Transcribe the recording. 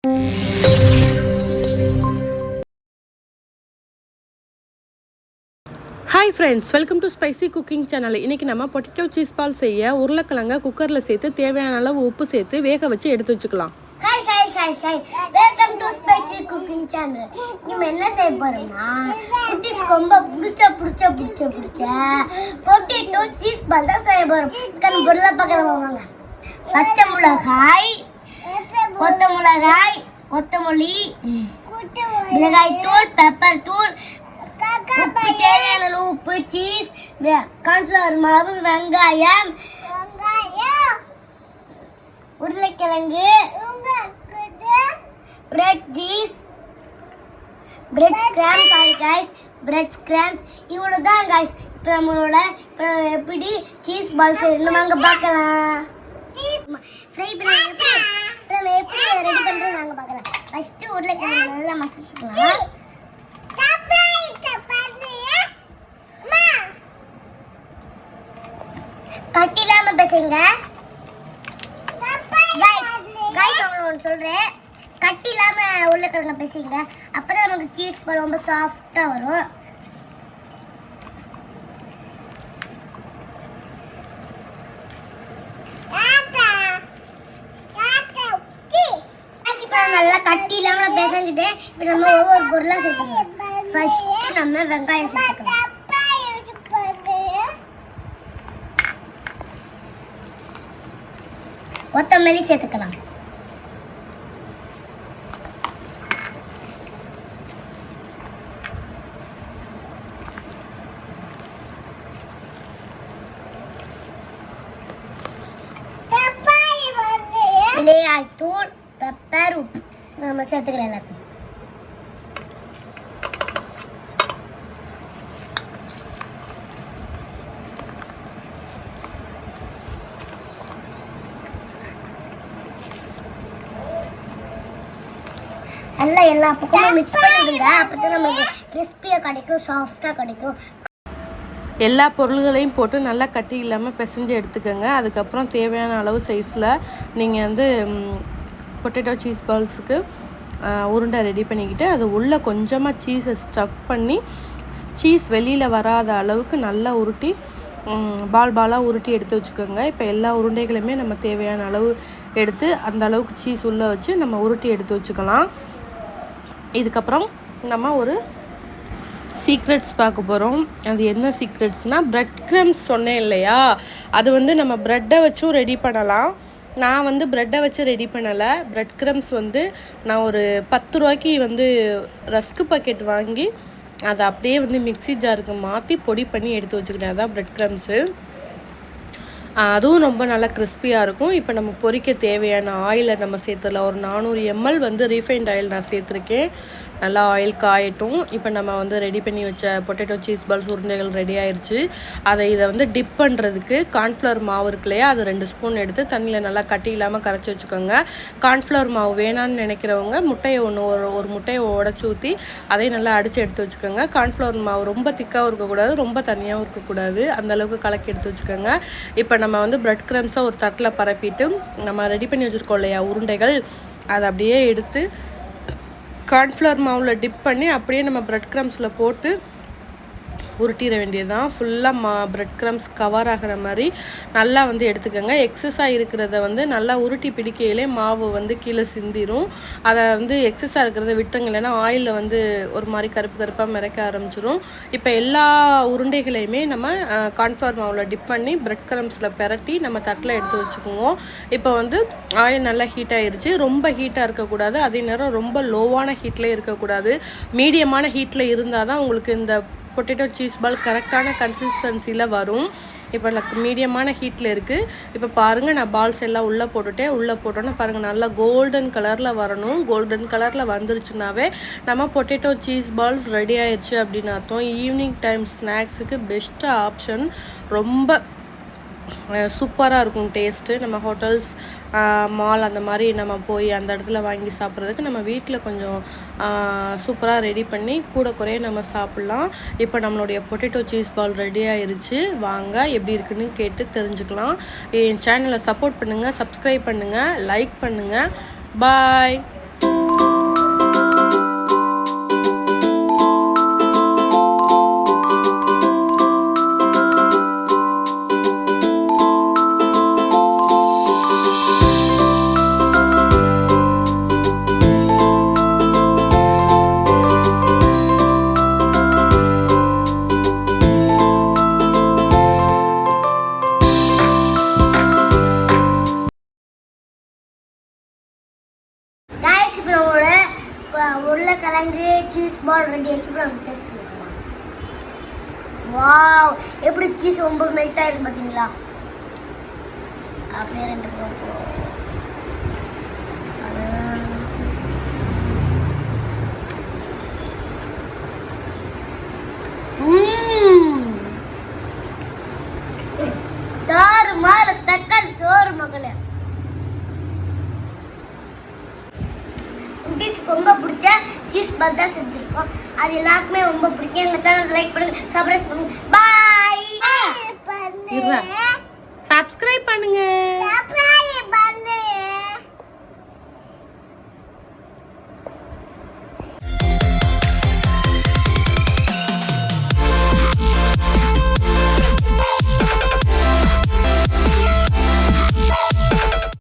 Hi friends, welcome to spicy cooking channel. இன்றைக்கி நம்ம potato cheese ball செய்ய உருளைக்கிழங்க குக்கரில் சேர்த்து தேவையான அளவு உப்பு சேர்த்து வேக வச்சு எடுத்து வச்சுக்கலாம். Welcome to spicy cooking channel. நம்ம என்ன செய்ய போறோம்னா குட்டீஸ் ரொம்ப பிடிச்ச பொட்டேட்டோ சீஸ் பால் தான் செய்ய போறோம். பொருளை பார்க்கலாம். பச்சை மிளகாய், கொத்தமல்லி, மிளகாய் தூள், பெப்பர் தூள், தேவையான உப்பு, சீஸ், கார்ன்ஃப்ளவர் மாவு, வெங்காயம், உருளைக்கிழங்கு, பிரெட் சீஸ், பிரெட் கிராம்ஸ் இவ்வளவுதான் गाइस. இப்போ நம்மளோட எப்படி சீஸ் பால் செய்யணும் வாங்க பார்க்கலாம். ஃப்ரை பண்ணி நம்ம எப்படி ரெடி பண்றோம் வாங்க பார்க்கலாம். ஃபர்ஸ்ட் உருளைக்கிழங்கு நல்லா மசிச்சுக்கலாம். கட்டிலாம பேசுங்க गाइस. உங்களுக்கு சொல்றேன், கட்டிலாம உருளைக்கிழங்கு பேசுங்க. அப்பதான் நமக்கு சீஸ் பால் ரொம்ப சாஃப்ட்டா வரும். நல்லா கட்டி இல்லாம பேசஞ்சுட்டு இப்போ நம்ம ஒவ்வொரு பொருளா சேர்த்துக்கலாம். ஃபர்ஸ்ட் நம்ம வெங்காயம் சேர்த்துக்கலாம். கொத்தமல்லி சேர்த்துக்கலாம். மிளகாய் தூள், பெப்பர், உப்பு நம்ம சேர்த்துக்கலாம் எல்லாத்தையும். நல்லா எல்லா பக்கமும் மிக்ஸ் பண்ணிடுங்க. அப்பதான் நமக்கு கிறிஸ்பியா கிடைக்கும், சாஃப்டா கிடைக்கும். எல்லா பொருள்களையும் போட்டு நல்லா கட்டி இல்லாமல் பிசைஞ்சு எடுத்துக்கோங்க. அதுக்கப்புறம் தேவையான அளவு சைஸில் நீங்கள் வந்து பொட்டேட்டோ சீஸ் பால்ஸுக்கு உருண்டை ரெடி பண்ணிக்கிட்டு அது உள்ளே கொஞ்சமாக சீஸை ஸ்டஃப் பண்ணி சீஸ் வெளியில் வராத அளவுக்கு நல்லா உருட்டி பாலாக உருட்டி எடுத்து வச்சுக்கோங்க. இப்போ எல்லா உருண்டைகளுமே நம்ம தேவையான அளவு எடுத்து அந்த அளவுக்கு சீஸ் உள்ளே வச்சு நம்ம உருட்டி எடுத்து வச்சுக்கலாம். இதுக்கப்புறம் நம்ம ஒரு சீக்ரெட்ஸ் பார்க்க போகிறோம். அது என்ன சீக்ரெட்ஸ்னால், ப்ரெட் க்ரம்ஸ் சொன்னேன் இல்லையா, அது வந்து நம்ம ப்ரெட்டை வச்சும் ரெடி பண்ணலாம். நான் வந்து ப்ரெட்டை வச்சு ரெடி பண்ணலை. ப்ரெட் க்ரம்ஸ் வந்து நான் ஒரு 10 ரூபாய்க்கு வந்து ரஸ்க்கு பாக்கெட் வாங்கி அதை அப்படியே வந்து மிக்ஸி ஜாருக்கு மாற்றி பொடி பண்ணி எடுத்து வச்சுக்கிட்டேன். அதான் ப்ரெட் க்ரம்ஸு. அதுவும் ரொம்ப நல்லா கிறிஸ்பியாக இருக்கும். இப்போ நம்ம பொரிக்க தேவையான ஆயிலை நம்ம சேர்த்துடலாம். ஒரு 400 ml வந்து ரீஃபைண்ட் ஆயில் நான் சேர்த்துருக்கேன். நல்லா ஆயில் காயட்டும். இப்போ நம்ம வந்து ரெடி பண்ணி வச்ச பொட்டேட்டோ சீஸ் பால்ஸ் உருண்டைகள் ரெடி ஆயிடுச்சு. இதை வந்து டிப் பண்ணுறதுக்கு கார்ன்ஃப்ளவர் மாவு இருக்கு இல்லையா, அது 2 ஸ்பூன் எடுத்து தண்ணியில் நல்லா கட்டி இல்லாமல் கரைச்சி வச்சுக்கோங்க. கார்ன்ஃப்ளவர் மாவு வேணான்னு நினைக்கிறவங்க முட்டையை ஒரு முட்டையை உடச்சி ஊற்றி அதையும் நல்லா அடித்து எடுத்து வச்சுக்கோங்க. கார்ன்ஃப்ளவர் மாவு ரொம்ப திக்காகவும் இருக்கக்கூடாது, ரொம்ப தனியாகவும் இருக்கக்கூடாது, அந்தளவுக்கு கலக்கி எடுத்து வச்சுக்கோங்க. இப்போ நம்ம வந்து ப்ரெட் க்ரம்ஸை ஒரு தட்டில் பரப்பிட்டு நம்ம ரெடி பண்ணி வச்சுருக்கோம் இல்லையா உருண்டைகள், அதை அப்படியே எடுத்து கார்ன்ஃப்ளவர் மாவில் டிப் பண்ணி அப்படியே நம்ம ப்ரெட் க்ரம்ஸில் போட்டு உருட்டிட வேண்டியதுதான். ஃபுல்லாக ப்ரெட் க்ரம்ஸ் கவர் ஆகிற மாதிரி நல்லா வந்து எடுத்துக்கோங்க. எக்ஸஸாக இருக்கிறத வந்து நல்லா உருட்டி பிடிக்கையிலே மாவு வந்து கீழே சிந்திரும். அதை வந்து எக்ஸஸாக இருக்கிறத விட்டுருங்க, இல்லைன்னா ஆயிலில் வந்து ஒரு மாதிரி கருப்பாக மிதக்க ஆரம்பிச்சிடும். இப்போ எல்லா உருண்டைகளையுமே நம்ம கார்ன்ஃப்ளவர் மாவில் டிப் பண்ணி ப்ரெட் க்ரம்ஸில் பெரட்டி நம்ம தட்டில் எடுத்து வச்சுக்குவோம். இப்போ வந்து ஆயில் நல்லா ஹீட் ஆகிடுச்சு. ரொம்ப ஹீட்டாக இருக்கக்கூடாது, அதே நேரம் ரொம்ப லோவான ஹீட்லேயே இருக்கக்கூடாது. மீடியமான ஹீட்டில் இருந்தால் தான் உங்களுக்கு இந்த பொட்டேட்டோ சீஸ் பால் கரெக்டான கன்சிஸ்டன்சியில் வரும். இப்போ எனக்கு மீடியமான ஹீட்டில் இருக்குது. இப்போ பாருங்கள், நான் பால்ஸ் எல்லாம் உள்ளே போட்டோன்னே பாருங்கள் நல்லா கோல்டன் கலரில் வரணும். கோல்டன் கலரில் வந்துருச்சுனாவே நம்ம பொட்டேட்டோ சீஸ் பால்ஸ் ரெடி ஆயிடுச்சு அப்படின்னு அர்த்தம். ஈவினிங் டைம் ஸ்நாக்ஸுக்கு பெஸ்ட்டு ஆப்ஷன். ரொம்ப சூப்பராக இருக்கும் டேஸ்ட்டு. நம்ம ஹோட்டல்ஸ், மால் அந்த மாதிரி நம்ம போய் அந்த இடத்துல வாங்கி சாப்பிட்றதுக்கு நம்ம வீட்டில் கொஞ்சம் சூப்பராக ரெடி பண்ணி கூட குறைய நம்ம சாப்பிட்லாம். இப்போ நம்மளுடைய பொட்டேட்டோ சீஸ் பால் ரெடி ஆயிருச்சு. வாங்க எப்படி இருக்குன்னு கேட்டு தெரிஞ்சுக்கலாம். என் சேனலை சப்போர்ட் பண்ணுங்கள், சப்ஸ்கிரைப் பண்ணுங்கள், லைக் பண்ணுங்கள். பாய். கைஸ் இப்போ நம்மளோட உருளைக்கிழங்கு சீஸ் பால் ரெடி ஆச்சு. இப்போ நம்ம டேஸ்ட் பண்ணிக்கலாம். வாவ், எப்படி சீஸ் ரொம்ப மெல்ட் ஆயிருக்கு பார்த்தீங்களா? அப்படியே ரெண்டு தாறுமாறு தக்காளி சோறு மகளே. குட்டீஸ்க்கு ரொம்ப பிடிச்ச சீஸ் பால் தான் செஞ்சுருக்கோம். அது எல்லாருக்குமே ரொம்ப பிடிக்கும். எங்கள் சேனல் லைக் பண்ணுங்க, சப்ஸ்கிரைப் பண்ணுங்க. பாய். சப்ஸ்கிரைப் பண்ணுங்க.